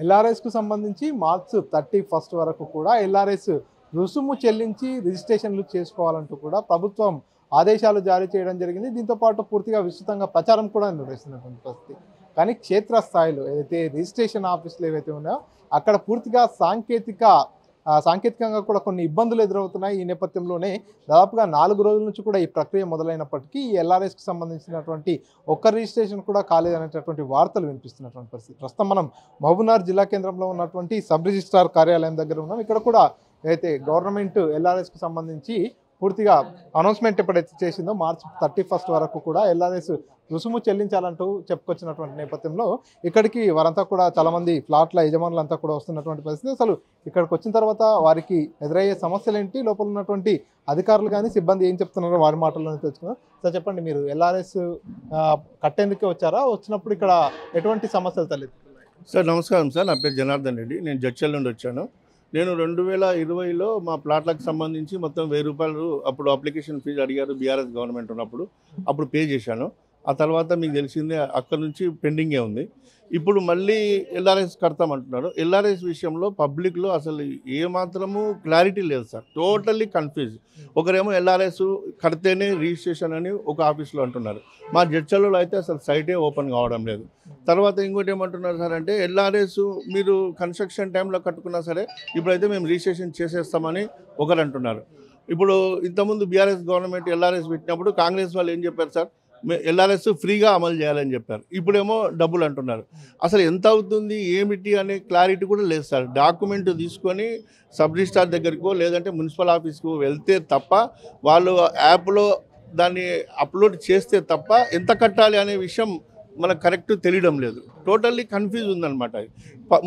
ఎల్ఆర్ఎస్కు సంబంధించి మార్చ్ 31 వరకు కూడా ఎల్ఆర్ఎస్ రుసుము చెల్లించి రిజిస్ట్రేషన్లు చేసుకోవాలంటూ కూడా ప్రభుత్వం ఆదేశాలు జారీ చేయడం జరిగింది. దీంతో పాటు పూర్తిగా విస్తృతంగా ప్రచారం కూడా నిర్వహిస్తున్నటువంటి పరిస్థితి. కానీ క్షేత్రస్థాయిలో ఏదైతే రిజిస్ట్రేషన్ ఆఫీసులు ఏవైతే ఉన్నాయో అక్కడ పూర్తిగా సాంకేతికంగా కూడా కొన్ని ఇబ్బందులు ఎదురవుతున్నాయి. ఈ నేపథ్యంలోనే దాదాపుగా 4 రోజుల నుంచి కూడా ఈ ప్రక్రియ మొదలైనప్పటికీ ఈ ఎల్ఆర్ఎస్కి సంబంధించినటువంటి ఒక్క రిజిస్ట్రేషన్ కూడా కాలేదనేటటువంటి వార్తలు వినిపిస్తున్నటువంటి పరిస్థితి. ప్రస్తుతం మనం మహబూబ్నగర్ జిల్లా కేంద్రంలో ఉన్నటువంటి సబ్ రిజిస్ట్రార్ కార్యాలయం దగ్గర ఉన్నాం. ఇక్కడ కూడా అయితే గవర్నమెంట్ ఎల్ఆర్ఎస్కి సంబంధించి పూర్తిగా అనౌన్స్మెంట్ ఎప్పుడైతే చేసిందో మార్చ్ 31 వరకు కూడా ఎల్ఆర్ఎస్ రుసుము చెల్లించాలంటూ చెప్పుకొచ్చినటువంటి నేపథ్యంలో ఇక్కడికి వారంతా కూడా చాలామంది ఫ్లాట్ల యజమానులంతా కూడా వస్తున్నటువంటి పరిస్థితి. అసలు ఇక్కడికి వచ్చిన తర్వాత వారికి ఎదురయ్యే సమస్యలు ఏంటి, లోపల ఉన్నటువంటి అధికారులు కానీ సిబ్బంది ఏం చెప్తున్నారో వారి మాటల్లోనే తెలుసుకున్నాం. సార్ చెప్పండి, మీరు ఎల్ఆర్ఎస్ కట్టేందుకే వచ్చారా? వచ్చినప్పుడు ఇక్కడ ఎటువంటి సమస్యలు తలెత్తుతున్నాయి? సార్ నమస్కారం సార్, నా పేరు జనార్దన్ రెడ్డి. నేను జడ్చల్ నుండి వచ్చాను. నేను 2020లో మా ప్లాట్లకు సంబంధించి మొత్తం 1000 రూపాయలు అప్పుడు అప్లికేషన్ ఫీజు అడిగారు బీఆర్ఎస్ గవర్నమెంట్ ఉన్నప్పుడు. అప్పుడు పే చేశాను. ఆ తర్వాత మీకు తెలిసిందే అక్కడ నుంచి పెండింగే ఉంది. ఇప్పుడు మళ్ళీ ఎల్ఆర్ఎస్ కడతామంటున్నారు. ఎల్ఆర్ఎస్ విషయంలో పబ్లిక్లో అసలు ఏమాత్రము క్లారిటీ లేదు సార్. Totally confuse. ఒకరేమో ఎల్ఆర్ఎస్ కడితేనే రిజిస్ట్రేషన్ అని ఒక ఆఫీస్లో అంటున్నారు. మా జడ్చల్లో అయితే అసలు సైటే ఓపెన్ కావడం లేదు. తర్వాత ఇంకోటి ఏమంటున్నారు సార్ అంటే ఎల్ఆర్ఎస్ మీరు కన్స్ట్రక్షన్ టైంలో కట్టుకున్నా సరే ఇప్పుడైతే మేము రిజిస్ట్రేషన్ చేసేస్తామని ఒకరు అంటున్నారు. ఇప్పుడు ఇంతకుముందు బీఆర్ఎస్ గవర్నమెంట్ ఎల్ఆర్ఎస్ పెట్టినప్పుడు కాంగ్రెస్ వాళ్ళు ఏం చెప్పారు సార్, ఎల్ఆర్ఎస్ ఫ్రీగా అమలు చేయాలని చెప్పారు. ఇప్పుడేమో డబ్బులు అంటున్నారు. అసలు ఎంత అవుతుంది ఏమిటి అనే క్లారిటీ కూడా లేదు సార్. డాక్యుమెంట్ తీసుకొని సబ్ రిజిస్ట్రార్ దగ్గరికో లేదంటే మున్సిపల్ ఆఫీస్కు వెళ్తే తప్ప వాళ్ళు యాప్లో దాన్ని అప్లోడ్ చేస్తే తప్ప ఎంత కట్టాలి అనే విషయం మనకు కరెక్ట్ తెలియడం లేదు. టోటల్లీ కన్ఫ్యూజ్ ఉందన్నమాట.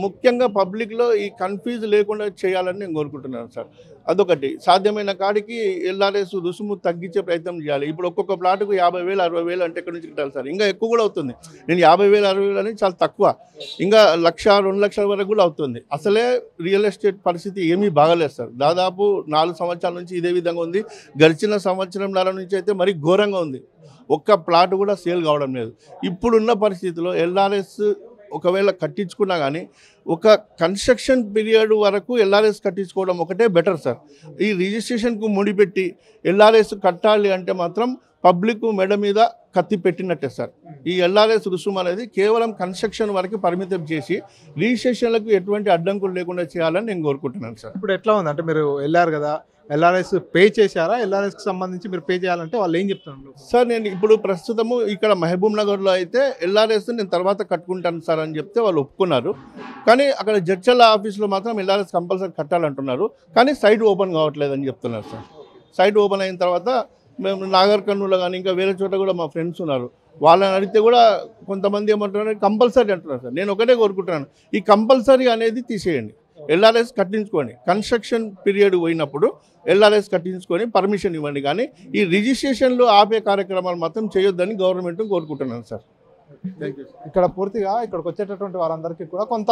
ముఖ్యంగా పబ్లిక్లో ఈ కన్ఫ్యూజ్ లేకుండా చేయాలని నేను కోరుకుంటున్నాను సార్. అదొకటి. సాధ్యమైన కాడికి ఎల్ఆర్ఎస్ రుసుము తగ్గించే ప్రయత్నం చేయాలి. ఇప్పుడు ఒక్కొక్క ప్లాట్కు 50,000 60,000 అంటే ఎక్కడి నుంచి కట్టాలి సార్? ఇంకా ఎక్కువ కూడా అవుతుంది. నేను 50,000 60,000 అనేది చాలా తక్కువ. ఇంకా 1,00,000 2 లక్షల వరకు కూడా అవుతుంది. అసలే రియల్ ఎస్టేట్ పరిస్థితి ఏమీ బాగలేదు సార్. దాదాపు 4 సంవత్సరాల నుంచి ఇదే విధంగా ఉంది. గడిచిన సంవత్సరంన్నర నుంచి అయితే మరీ ఘోరంగా ఉంది. ఒక్క ప్లాట్ కూడా సేల్ కావడం లేదు. ఇప్పుడున్న పరిస్థితిలో ఎల్ఆర్ఎస్ ఒకవేళ కట్టించుకున్నా కానీ ఒక కన్స్ట్రక్షన్ పీరియడ్ వరకు ఎల్ఆర్ఎస్ కట్టించుకోవడం ఒకటే బెటర్ సార్. ఈ రిజిస్ట్రేషన్కు ముడిపెట్టి ఎల్ఆర్ఎస్ కట్టాలి అంటే మాత్రం పబ్లిక్ మెడ మీద కత్తి పెట్టినట్టే సార్. ఈ ఎల్ఆర్ఎస్ రుసుము అనేది కేవలం కన్స్ట్రక్షన్ వరకు పరిమితం చేసి రిజిస్ట్రేషన్లకు ఎటువంటి అడ్డంకులు లేకుండా చేయాలని నేను కోరుకుంటున్నాను సార్. ఇప్పుడు ఎట్లా ఉంది అంటే మీరు వెళ్ళారు కదా, ఎల్ఆర్ఎస్ పే చేశారా? ఎల్ఆర్ఎస్కి సంబంధించి మీరు పే చేయాలంటే వాళ్ళు ఏం చెప్తున్నారు సార్? నేను ఇప్పుడు ప్రస్తుతము ఇక్కడ మహబూబ్ నగర్లో అయితే ఎల్ఆర్ఎస్ నేను తర్వాత కట్టుకుంటాను సార్ అని చెప్తే వాళ్ళు ఒప్పుకున్నారు. కానీ అక్కడ జడ్చల్ల ఆఫీస్లో మాత్రం ఎల్ఆర్ఎస్ కంపల్సరీ కట్టాలంటున్నారు. కానీ సైట్ ఓపెన్ కావట్లేదని చెప్తున్నారు సార్. సైట్ ఓపెన్ అయిన తర్వాత మేము నాగర్ కర్నూలులో కానీ ఇంకా వేరే చోట కూడా మా ఫ్రెండ్స్ ఉన్నారు. వాళ్ళని అడిగితే కూడా కొంతమంది ఏమంటున్నారు కంపల్సరీ అంటున్నారు సార్. నేను ఒకటే కోరుకుంటున్నాను, ఈ కంపల్సరీ అనేది తీసేయండి. ఎల్ఆర్ఎస్ కట్టించుకోండి. కన్స్ట్రక్షన్ పీరియడ్ పోయినప్పుడు ఎల్ఆర్ఎస్ కట్టించుకొని పర్మిషన్ ఇవ్వండి. కానీ ఈ రిజిస్ట్రేషన్లు ఆపే కార్యక్రమాలు మాత్రం చేయొద్దని గవర్నమెంట్ కోరుకుంటున్నాను సార్. ఇక్కడ పూర్తిగా ఇక్కడికి వచ్చేటటువంటి వారందరికీ కూడా కొంత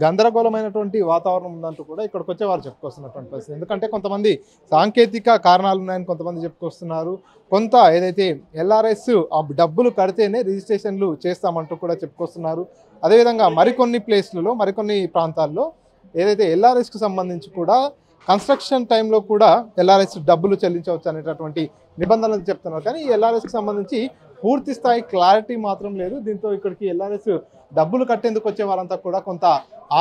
గందరగోళమైనటువంటి వాతావరణం ఉందంటూ కూడా ఇక్కడికి వచ్చే వారు చెప్పుకొస్తున్నటువంటి పరిస్థితి. ఎందుకంటే కొంతమంది సాంకేతిక కారణాలు ఉన్నాయని కొంతమంది చెప్పుకొస్తున్నారు. కొంత ఏదైతే ఎల్ఆర్ఎస్ ఆ డబ్బులు కడితేనే రిజిస్ట్రేషన్లు చేస్తామంటూ కూడా చెప్పుకొస్తున్నారు. అదేవిధంగా మరికొన్ని ప్లేస్లలో మరికొన్ని ప్రాంతాల్లో ఏదైతే ఎల్ఆర్ఎస్కి సంబంధించి కూడా కన్స్ట్రక్షన్ టైంలో కూడా ఎల్ఆర్ఎస్ డబ్బులు చెల్లించవచ్చు అనేటటువంటి నిబంధనలు చెప్తున్నారు. కానీ ఈ ఎల్ఆర్ఎస్కి సంబంధించి పూర్తి స్థాయి క్లారిటీ మాత్రం లేదు. దీంతో ఇక్కడికి ఎల్ఆర్ఎస్ డబ్బులు కట్టేందుకు వచ్చే వారంతా కూడా కొంత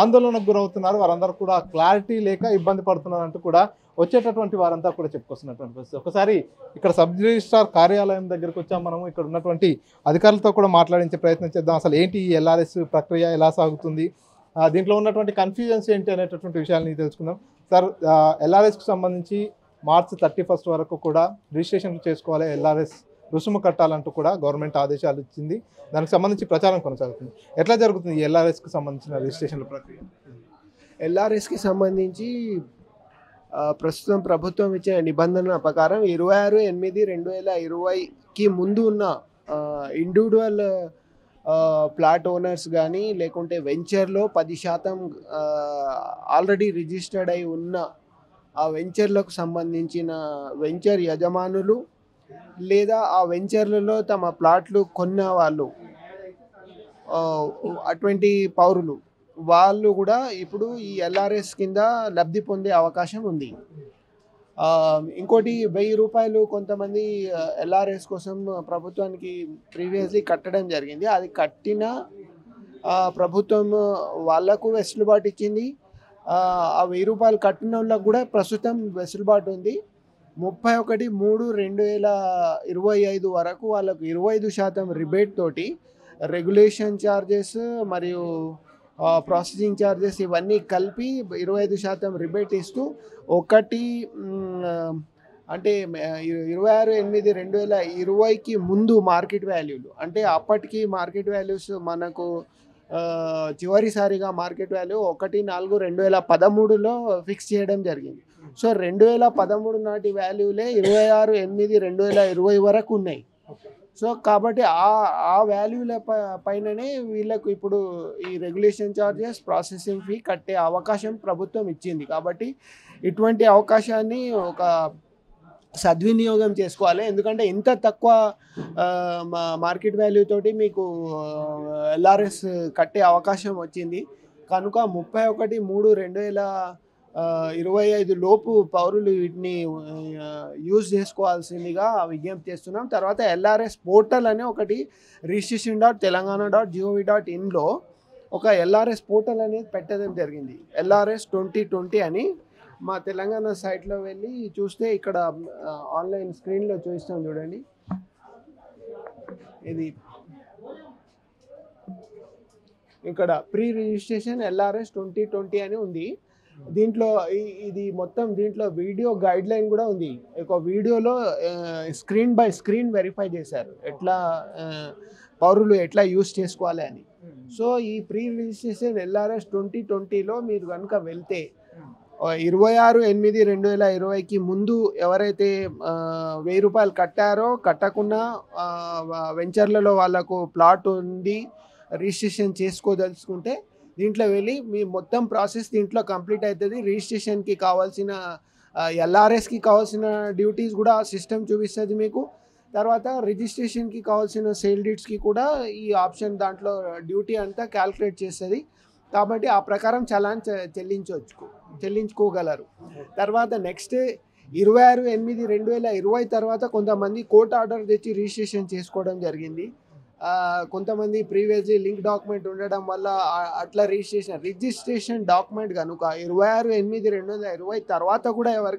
ఆందోళనకు గురవుతున్నారు. వారందరూ కూడా క్లారిటీ లేక ఇబ్బంది పడుతున్నారంటూ కూడా వచ్చేటటువంటి వారంతా కూడా చెప్పుకొస్తున్నటువంటి పరిస్థితి. ఒకసారి ఇక్కడ సబ్ రిజిస్ట్రార్ కార్యాలయం దగ్గరకు వచ్చాం. మనము ఇక్కడ ఉన్నటువంటి అధికారులతో కూడా మాట్లాడించే ప్రయత్నం చేద్దాం. అసలు ఏంటి ఈ ఎల్ఆర్ఎస్ ప్రక్రియ, ఎలా సాగుతుంది, దీంట్లో ఉన్నటువంటి కన్ఫ్యూజన్స్ ఏంటి అనేటటువంటి విషయాన్ని తెలుసుకుందాం. సార్, ఎల్ఆర్ఎస్కి సంబంధించి మార్చ్ 31 వరకు కూడా రిజిస్ట్రేషన్ చేసుకోవాలి, ఎల్ఆర్ఎస్ రుసుము కట్టాలంటూ కూడా గవర్నమెంట్ ఆదేశాలు ఇచ్చింది. దానికి సంబంధించి ప్రచారం కొనసాగుతుంది. ఎట్లా జరుగుతుంది ఈ ఎల్ఆర్ఎస్కి సంబంధించిన రిజిస్ట్రేషన్ల ప్రక్రియ? ఎల్ఆర్ఎస్కి సంబంధించి ప్రస్తుతం ప్రభుత్వం ఇచ్చిన నిబంధనల ప్రకారం 26/8/2020కి ముందు ఉన్న ఇండివిజువల్ ప్లాట్ ఓనర్స్ కానీ లేకుంటే వెంచర్లో 10% ఆల్రెడీ రిజిస్టర్డ్ అయి ఉన్న ఆ వెంచర్లకు సంబంధించిన వెంచర్ యజమానులు లేదా ఆ వెంచర్లలో తమ ప్లాట్లు కొన్న వాళ్ళు అటువంటి పౌరులు వాళ్ళు కూడా ఇప్పుడు ఈ ఎల్ఆర్ఎస్ కింద లబ్ధి పొందే అవకాశం ఉంది. ఇంకోటి 1000 రూపాయలు కొంతమంది ఎల్ఆర్ఎస్ కోసం ప్రభుత్వానికి ప్రీవియస్లీ కట్టడం జరిగింది. అది కట్టిన ప్రభుత్వం వాళ్ళకు వెసులుబాటు ఇచ్చింది. ఆ 1000 రూపాయలు కట్టిన వాళ్ళకు కూడా ప్రస్తుతం వెసులుబాటు ఉంది. 31/3/2025 వరకు వాళ్ళకు 25% రిబేట్ తోటి రెగ్యులేషన్ ఛార్జెస్ మరియు ప్రాసెసింగ్ ఛార్జెస్ ఇవన్నీ కలిపి 25% రిబేట్ ఇస్తూ అంటే 26/8/2020కి ముందు మార్కెట్ వాల్యూలు, అంటే అప్పటికి మార్కెట్ వాల్యూస్ మనకు చివరిసారిగా మార్కెట్ వాల్యూ 1/4/2013లో ఫిక్స్ చేయడం జరిగింది. సో 2013 నాటి వాల్యూలే 26/8/2020 వరకు ఉన్నాయి. సో కాబట్టి ఆ వాల్యూల పైననే వీళ్ళకు ఇప్పుడు ఈ రెగ్యులేషన్ ఛార్జెస్ ప్రాసెసింగ్ ఫీ కట్టే అవకాశం ప్రభుత్వం ఇచ్చింది. కాబట్టి ఇటువంటి అవకాశాన్ని ఒక సద్వినియోగం చేసుకోవాలి. ఎందుకంటే ఇంత తక్కువ మార్కెట్ వాల్యూ తోటి మీకు ఎల్ఆర్ఎస్ కట్టే అవకాశం వచ్చింది కనుక 31/3/2025 లోపు పౌరులు వీటిని యూజ్ చేసుకోవాల్సిందిగా విజ్ఞప్తి చేస్తున్నాం. తర్వాత ఎల్ఆర్ఎస్ పోర్టల్ అనే ఒకటి registration.telangana.gov.in ఒక ఎల్ఆర్ఎస్ పోర్టల్ అనేది పెట్టడం జరిగింది. LRS 2020 అని మా తెలంగాణ సైట్లో వెళ్ళి చూస్తే ఇక్కడ ఆన్లైన్ స్క్రీన్లో చూపిస్తాం చూడండి. ఇది ఇక్కడ ప్రీ రిజిస్ట్రేషన్ LRS 2020 అని ఉంది. దీంట్లో ఇది మొత్తం దీంట్లో వీడియో గైడ్ లైన్ కూడా ఉంది. ఒక వీడియోలో స్క్రీన్ బై స్క్రీన్ వెరిఫై చేశారు ఎట్లా పౌరులు ఎట్లా యూజ్ చేసుకోవాలి అని. సో ఈ ప్రీ రిజిస్ట్రేషన్ LRS 2020లో మీరు కనుక వెళ్తే 26/8/2020కి ముందు ఎవరైతే 1000 రూపాయలు కట్టారో కట్టకుండా వెంచర్లలో వాళ్ళకు ప్లాట్ ఉంది రిజిస్ట్రేషన్ చేసుకోదలుచుకుంటే దీంట్లో వెళ్ళి మీ మొత్తం ప్రాసెస్ దీంట్లో కంప్లీట్ అవుతుంది. రిజిస్ట్రేషన్కి కావాల్సిన LRSకి కావాల్సిన డ్యూటీస్ కూడా సిస్టమ్ చూపిస్తుంది మీకు. తర్వాత రిజిస్ట్రేషన్కి కావాల్సిన సేల్ డీడ్స్కి కూడా ఈ ఆప్షన్ దాంట్లో డ్యూటీ అంతా క్యాల్కులేట్ చేస్తుంది. కాబట్టి ఆ ప్రకారం చలాన్ చెల్లించుకోగలరు. తర్వాత నెక్స్ట్ 26/8/2020 తర్వాత కొంతమంది కోర్ట్ ఆర్డర్ తెచ్చి రిజిస్ట్రేషన్ చేసుకోవడం జరిగింది. కొంతమంది ప్రీవియస్లీ లింక్ డాక్యుమెంట్ ఉండడం వల్ల అట్లా రిజిస్ట్రేషన్ డాక్యుమెంట్ కనుక 26/8/2020 తర్వాత కూడా ఎవరి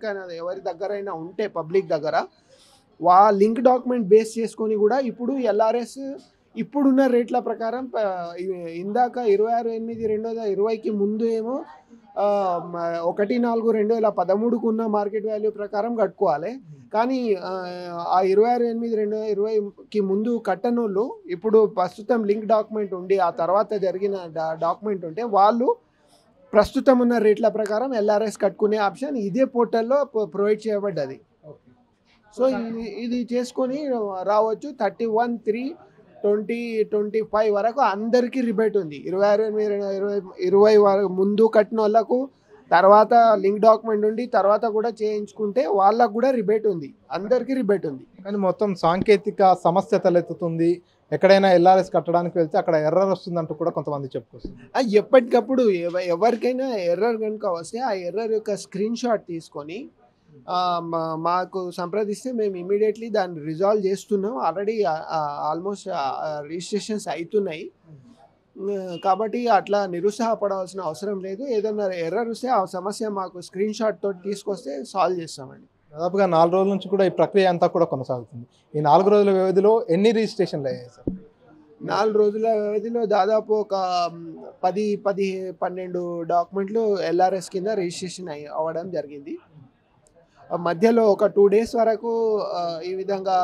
దగ్గరైనా ఉంటే పబ్లిక్ దగ్గర లింక్ డాక్యుమెంట్ బేస్ చేసుకొని కూడా ఇప్పుడు ఎల్ఆర్ఎస్ ఇప్పుడున్న రేట్ల ప్రకారం ఇందాక 26/8/2020కి ముందు ఏమో 1/4/2013కు ఉన్న మార్కెట్ వాల్యూ ప్రకారం కట్టుకోవాలి. కానీ ఆ 26/8/2020కి ముందు కట్టనోళ్ళు ఇప్పుడు ప్రస్తుతం లింక్ డాక్యుమెంట్ ఉండి ఆ తర్వాత జరిగిన డాక్యుమెంట్ ఉంటే వాళ్ళు ప్రస్తుతం ఉన్న రేట్ల ప్రకారం ఎల్ఆర్ఎస్ కట్టుకునే ఆప్షన్ ఇదే పోర్టల్లో ప్రొవైడ్ చేయబడ్డది. సో ఇది చేసుకొని రావచ్చు. 31/3/2025 వరకు అందరికీ రిబేట్ ఉంది. 26/8/2020 వరకు ముందు కట్టిన వాళ్ళకు తర్వాత లింక్ డాక్యుమెంట్ ఉండి తర్వాత కూడా చేయించుకుంటే వాళ్ళకు కూడా రిబేట్ ఉంది. అందరికీ రిబేట్ ఉంది. కానీ మొత్తం సాంకేతిక సమస్య తలెత్తుతుంది. ఎక్కడైనా ఎల్ఆర్ఎస్ కట్టడానికి వెళ్తే అక్కడ ఎర్రర్ వస్తుందంటూ కూడా కొంతమంది చెప్పుకొస్తుంది. ఎప్పటికప్పుడు ఎవరికైనా ఎర్రర్ కనుక వస్తే ఆ ఎర్రర్ యొక్క స్క్రీన్ షాట్ తీసుకొని మాకు సంప్రదిస్తే మేము ఇమీడియట్లీ దాన్ని రిజాల్వ్ చేస్తున్నాం. ఆల్రెడీ ఆల్మోస్ట్ రిజిస్ట్రేషన్స్ అవుతున్నాయి. కాబట్టి అట్లా నిరుత్సాహపడాల్సిన అవసరం లేదు. ఏదైనా ఎర్రర్ వస్తే ఆ సమస్య మాకు స్క్రీన్ షాట్ తోటి తీసుకొస్తే సాల్వ్ చేస్తామండి. దాదాపుగా 4 రోజుల నుంచి కూడా ఈ ప్రక్రియ అంతా కూడా కొనసాగుతుంది. ఈ 4 రోజుల వ్యవధిలో ఎన్ని రిజిస్ట్రేషన్లు అయ్యాయి సార్? 4 రోజుల వ్యవధిలో దాదాపు ఒక 10-12 డాక్యుమెంట్లు ఎల్ఆర్ఎస్ కింద రిజిస్ట్రేషన్ అవ్వడం జరిగింది. మధ్యలో ఒక 2 days వరకు ఈ విధంగా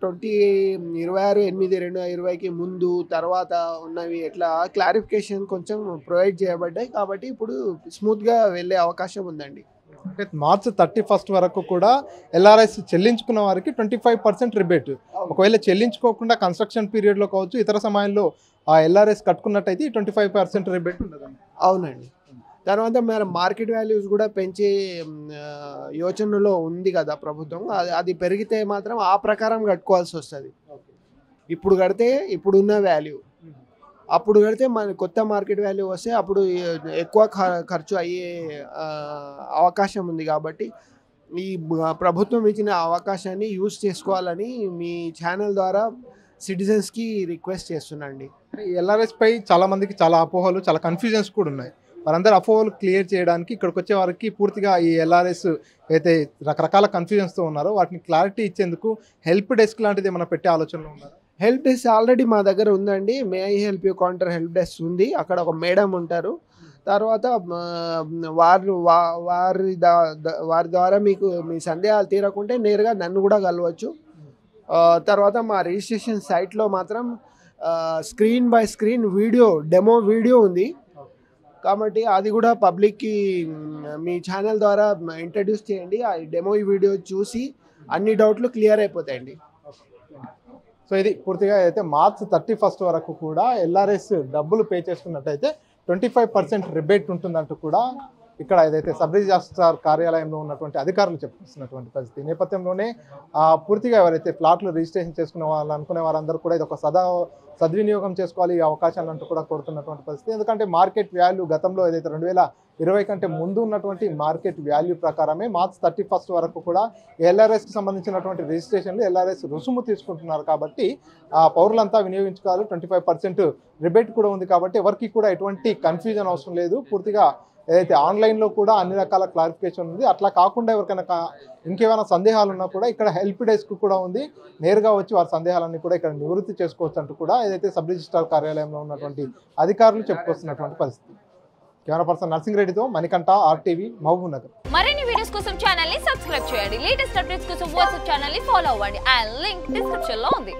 26/8/2020కి ముందు తర్వాత ఉన్నవి ఎట్లా క్లారిఫికేషన్ కొంచెం ప్రొవైడ్ చేయబడ్డాయి. కాబట్టి ఇప్పుడు స్మూత్గా వెళ్ళే అవకాశం ఉందండి. అంటే March 31 వరకు కూడా ఎల్ఆర్ఎస్ చెల్లించుకున్న వారికి 25% రిబేట్. ఒకవేళ చెల్లించుకోకుండా కన్స్ట్రక్షన్ పీరియడ్లో కావచ్చు ఇతర సమయంలో ఆ ఎల్ఆర్ఎస్ కట్టుకున్నట్టయితే 25% రిబేట్ ఉండదండి. అవునండి. తర్వాత మరి మార్కెట్ వాల్యూస్ కూడా పెంచే యోచనలో ఉంది కదా ప్రభుత్వం. అది పెరిగితే మాత్రం ఆ ప్రకారం కట్టుకోవాల్సి వస్తుంది. ఇప్పుడు కడితే ఇప్పుడున్న వాల్యూ, అప్పుడు కడితే మన కొత్త మార్కెట్ వాల్యూ వస్తే అప్పుడు ఎక్కువ ఖర్చు అయ్యే అవకాశం ఉంది. కాబట్టి ఈ ప్రభుత్వం ఇచ్చిన అవకాశాన్ని యూజ్ చేసుకోవాలని మీ ఛానల్ ద్వారా సిటిజన్స్కి రిక్వెస్ట్ చేస్తున్నాండి. ఎల్ఆర్ఎస్ పై చాలా మందికి చాలా అపోహలు, చాలా కన్ఫ్యూజన్స్ కూడా ఉన్నాయి. వారందరూ అపోహలు క్లియర్ చేయడానికి ఇక్కడికి వచ్చే వారికి పూర్తిగా ఈ ఎల్ఆర్ఎస్ అయితే రకరకాల కన్ఫ్యూజన్స్తో ఉన్నారో వాటిని క్లారిటీ ఇచ్చేందుకు హెల్ప్ డెస్క్ లాంటిది ఏమైనా పెట్టే ఆలోచనలో ఉన్నారు? హెల్ప్ డెస్క్ ఆల్రెడీ మా దగ్గర ఉందండి. May I help you counter help desk ఉంది. అక్కడ ఒక మేడం ఉంటారు. తర్వాత వారి ద్వారా మీకు మీ సందేహాలు తీరకుంటే నేరుగా నన్ను కూడా కలవచ్చు. తర్వాత మా రిజిస్ట్రేషన్ సైట్లో మాత్రం screen by screen demo video ఉంది. కాబట్టి అది కూడా పబ్లిక్కి మీ ఛానల్ ద్వారా ఇంట్రడ్యూస్ చేయండి. ఆ డెమో వీడియో చూసి అన్ని డౌట్లు క్లియర్ అయిపోతాయండి. సో ఇది పూర్తిగా అయితే మార్చ్ 31 వరకు కూడా ఎల్ఆర్ఎస్ డబ్బులు పే చేసుకున్నట్టయితే 25% రిబేట్ ఉంటుందంటూ కూడా ఇక్కడ ఏదైతే సబ్ రిజిస్ట్రార్ కార్యాలయంలో ఉన్నటువంటి అధికారులు చెప్పుకొస్తున్నటువంటి పరిస్థితి. ఈ నేపథ్యంలోనే పూర్తిగా ఎవరైతే ఫ్లాట్లు రిజిస్ట్రేషన్ చేసుకునే వాళ్ళు అనుకునే వారందరూ కూడా ఇది ఒక సద్వినియోగం చేసుకోవాలి ఈ అవకాశాలను అంటూ కూడా కోరుతున్నటువంటి పరిస్థితి. ఎందుకంటే మార్కెట్ వాల్యూ గతంలో ఏదైతే 2020 కంటే ముందు ఉన్నటువంటి మార్కెట్ వాల్యూ ప్రకారమే మార్చ్ 31 వరకు కూడా ఎల్ఆర్ఎస్కి సంబంధించినటువంటి రిజిస్ట్రేషన్లు ఎల్ఆర్ఎస్ రుసుము తీసుకుంటున్నారు. కాబట్టి పౌరులంతా వినియోగించుకోవాలి. 25% రిబేట్ కూడా ఉంది. కాబట్టి ఎవరికి కూడా ఎటువంటి కన్ఫ్యూజన్ అవసరం లేదు. పూర్తిగా ఏదైతే ఆన్లైన్లో కూడా అన్ని రకాల క్లారిఫికేషన్ ఉంది. అట్లా కాకుండా ఎవరికైనా ఇంకేమైనా సందేహాలు ఉన్నా కూడా ఇక్కడ హెల్ప్ డెస్క్ కూడా ఉంది. నేరుగా వచ్చి వారి సందేహాలన్నీ కూడా ఇక్కడ నివృత్తి చేసుకోవచ్చు అంటూ కూడా ఏదైతే సబ్ రిజిస్ట్రార్ కార్యాలయంలో ఉన్నటువంటి అధికారులు చెప్పుకొస్తున్నటువంటి పరిస్థితి. కెమెరా పర్సన్ నర్సింగ్ రెడ్డితో మణికంఠ, RTV, మహబూబ్ నగర్. మరిన్ని వీడియోస్ కోసం ఛానల్ ని సబ్స్క్రైబ్ చేయండి. లేటెస్ట్ అప్డేట్స్ కోసం వాట్సాప్ ఛానల్ ని ఫాలో అవ్వండి. ఆ లింక్ డిస్క్రిప్షన్ లో ఉంది.